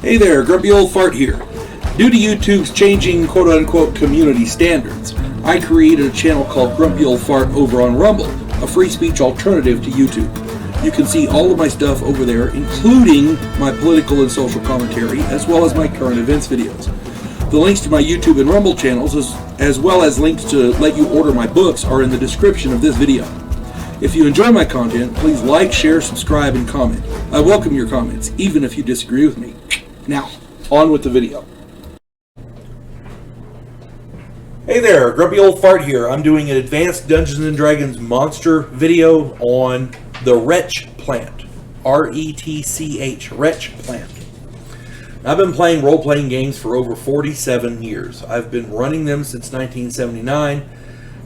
Hey there, Grumpy Old Fart here. Due to YouTube's changing quote-unquote community standards, I created a channel called Grumpy Old Fart over on Rumble, a free speech alternative to YouTube. You can see all of my stuff over there, including my political and social commentary, as well as my current events videos. The links to my YouTube and Rumble channels, as well as links to let you order my books, are in the description of this video. If you enjoy my content, please like, share, subscribe, and comment. I welcome your comments, even if you disagree with me. Now, on with the video. Hey there, Grumpy Old Fart here. I'm doing an advanced Dungeons & Dragons monster video on the Retch Plant. R-E-T-C-H, Retch Plant. I've been playing role-playing games for over 47 years. I've been running them since 1979.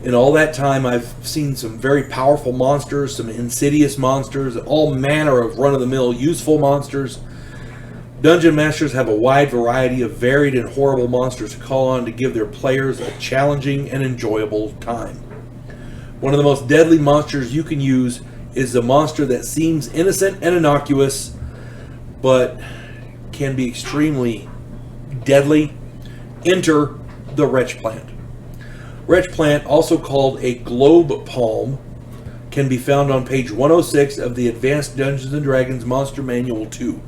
In all that time, I've seen some very powerful monsters, some insidious monsters, all manner of run-of-the-mill useful monsters. Dungeon Masters have a wide variety of varied and horrible monsters to call on to give their players a challenging and enjoyable time. One of the most deadly monsters you can use is the monster that seems innocent and innocuous, but can be extremely deadly. Enter the Retch Plant. Retch Plant, also called a globe palm, can be found on page 106 of the Advanced Dungeons & Dragons Monster Manual 2.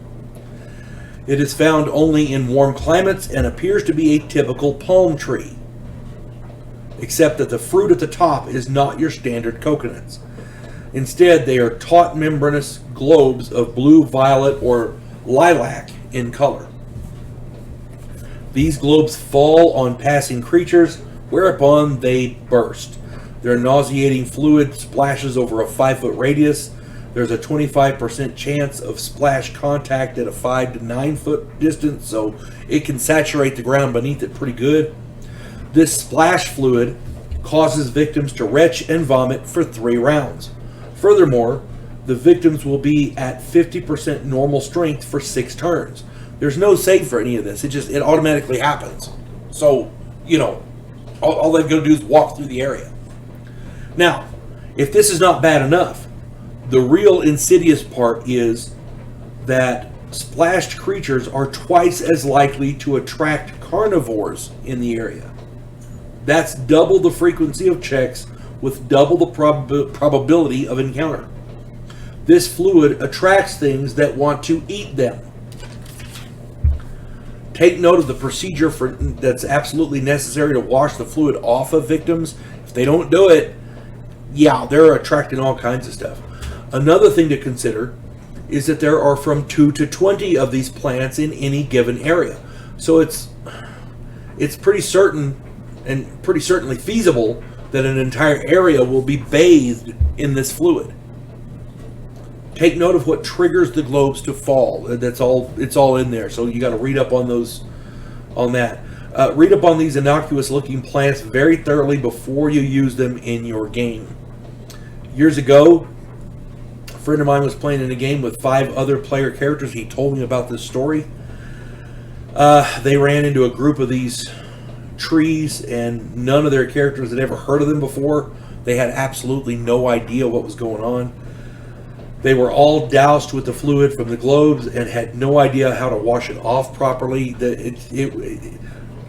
It is found only in warm climates and appears to be a typical palm tree, except that the fruit at the top is not your standard coconuts. Instead, they are taut membranous globes of blue, violet, or lilac in color. These globes fall on passing creatures, whereupon they burst. Their nauseating fluid splashes over a 5-foot radius. There's a 25% chance of splash contact at a 5 to 9 foot distance, so it can saturate the ground beneath it pretty good. This splash fluid causes victims to retch and vomit for 3 rounds. Furthermore, the victims will be at 50% normal strength for 6 turns. There's no save for any of this. It automatically happens. So, all they've got to do is walk through the area. Now, if this is not bad enough, the real insidious part is that splashed creatures are twice as likely to attract carnivores in the area. That's double the frequency of checks with double the probability of encounter. This fluid attracts things that want to eat them. Take note of the procedure that's absolutely necessary to wash the fluid off of victims. If they don't do it, yeah, they're attracting all kinds of stuff. Another thing to consider is that there are from 2 to 20 of these plants in any given area. So it's pretty certain and pretty certainly feasible that an entire area will be bathed in this fluid. Take note of what triggers the globes to fall. It's all in there. So you got to read up on that. Read up on these innocuous looking plants very thoroughly before you use them in your game. Years ago, a friend of mine was playing in a game with 5 other player characters. He told me about this story. They ran into a group of these trees, and none of their characters had ever heard of them before. They had absolutely no idea what was going on. They were all doused with the fluid from the globes and had no idea how to wash it off properly.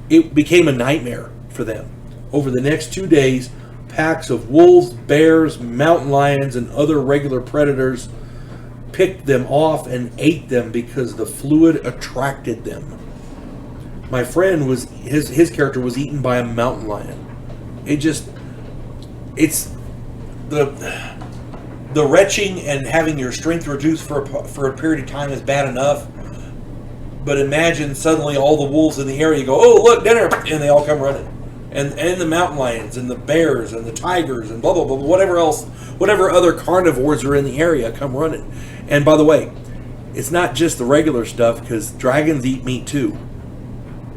It became a nightmare for them. Over the next 2 days, packs of wolves, bears, mountain lions, and other regular predators picked them off and ate them because the fluid attracted them. My friend his character was eaten by a mountain lion. The retching and having your strength reduced for a period of time is bad enough. But imagine suddenly all the wolves in the area go, "Oh, look, dinner!" and they all come running. And the mountain lions and the bears and the tigers and blah, blah, blah, whatever other carnivores are in the area come running. And by the way, it's not just the regular stuff, because dragons eat meat too.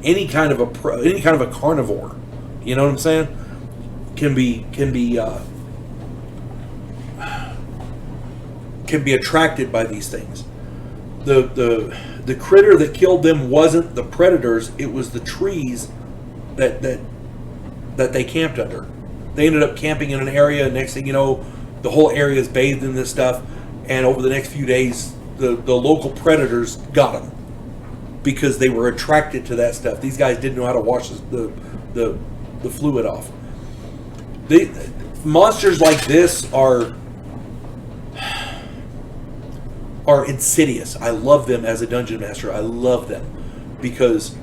Any kind of a carnivore, you know what I'm saying, can be attracted by these things. The critter that killed them wasn't the predators; it was the trees that they camped under. They ended up camping in an area, and next thing you know, the whole area is bathed in this stuff. And over the next few days, the local predators got them. because they were attracted to that stuff. These guys didn't know how to wash the fluid off. Monsters like this are insidious. I love them as a dungeon master. I love them because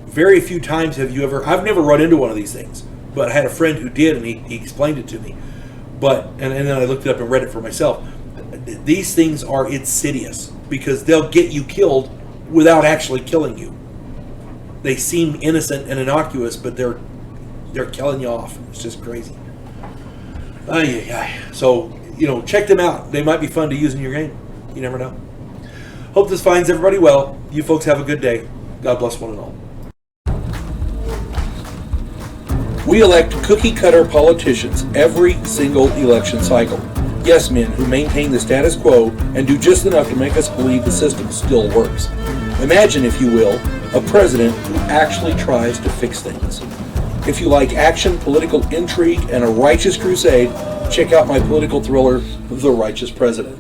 very few times have you ever... I've never run into one of these things, but I had a friend who did, and he explained it to me. And then I looked it up and read it for myself. These things are insidious because they'll get you killed without actually killing you. They seem innocent and innocuous, but they're killing you off. It's just crazy. So, check them out. They might be fun to use in your game. You never know. Hope this finds everybody well. You folks have a good day. God bless one and all. We elect cookie-cutter politicians every single election cycle. Yes men who maintain the status quo and do just enough to make us believe the system still works. Imagine, if you will, a president who actually tries to fix things. If you like action, political intrigue, and a righteous crusade, check out my political thriller, The Righteous President.